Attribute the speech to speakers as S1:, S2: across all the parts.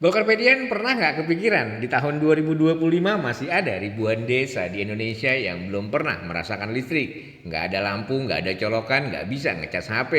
S1: Golkarpedian pernah nggak kepikiran di tahun 2025 masih ada ribuan desa di Indonesia yang belum pernah merasakan listrik. Nggak ada lampu, nggak ada colokan, nggak bisa ngecas HP.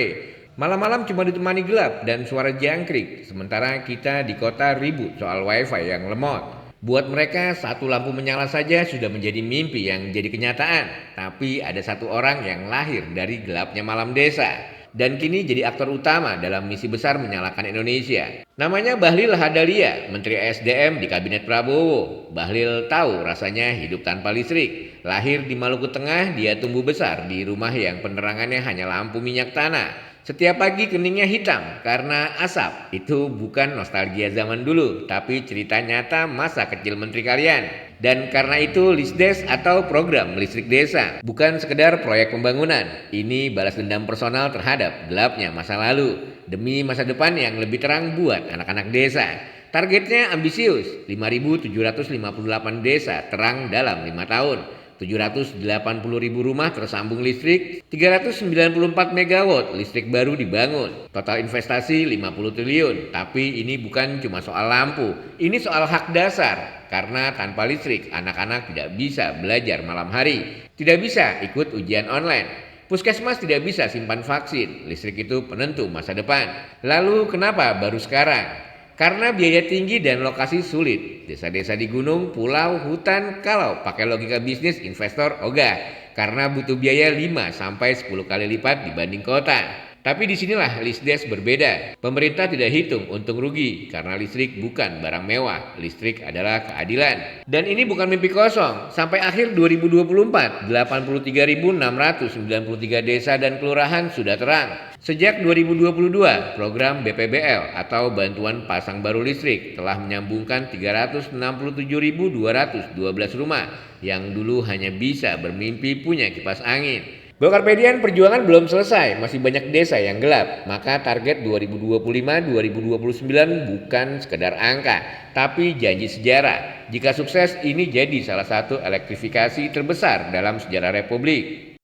S1: Malam-malam cuma ditemani gelap dan suara jangkrik. Sementara kita di kota ribut soal wifi yang lemot. Buat mereka satu lampu menyala saja sudah menjadi mimpi yang jadi kenyataan. Tapi ada satu orang yang lahir dari gelapnya malam desa dan kini jadi aktor utama dalam misi besar menyalakan Indonesia. Namanya Bahlil Lahadalia, Menteri SDM di Kabinet Prabowo. Bahlil tahu rasanya hidup tanpa listrik. Lahir di Maluku Tengah, dia tumbuh besar di rumah yang penerangannya hanya lampu minyak tanah. Setiap pagi keningnya hitam karena asap. Itu bukan nostalgia zaman dulu, tapi cerita nyata masa kecil menteri kalian. Dan karena itu Lisdes atau program listrik desa bukan sekedar proyek pembangunan. Ini balas dendam personal terhadap gelapnya masa lalu demi masa depan yang lebih terang buat anak-anak desa. Targetnya ambisius, 5.758 desa terang dalam 5 tahun. 780.000 rumah tersambung listrik, 394 megawatt listrik baru dibangun. Total investasi 50 triliun. Tapi ini bukan cuma soal lampu, ini soal hak dasar. Karena tanpa listrik, anak-anak tidak bisa belajar malam hari, tidak bisa ikut ujian online. Puskesmas tidak bisa simpan vaksin, listrik itu penentu masa depan. Lalu kenapa baru sekarang? Karena biaya tinggi dan lokasi sulit. Desa-desa di gunung, pulau, hutan, kalau pakai logika bisnis investor ogah. Karena butuh biaya 5 sampai 10 kali lipat dibanding kota. Tapi disinilah Lisdes berbeda. Pemerintah tidak hitung untung rugi karena listrik bukan barang mewah. Listrik adalah keadilan. Dan ini bukan mimpi kosong. Sampai akhir 2024, 83.693 desa dan kelurahan sudah terang. Sejak 2022, program BPBL atau Bantuan Pasang Baru Listrik telah menyambungkan 367.212 rumah yang dulu hanya bisa bermimpi punya kipas angin. Golkarpedian perjuangan belum selesai, masih banyak desa yang gelap. Maka target 2025-2029 bukan sekedar angka, tapi janji sejarah. Jika sukses, ini jadi salah satu elektrifikasi terbesar dalam sejarah Republik.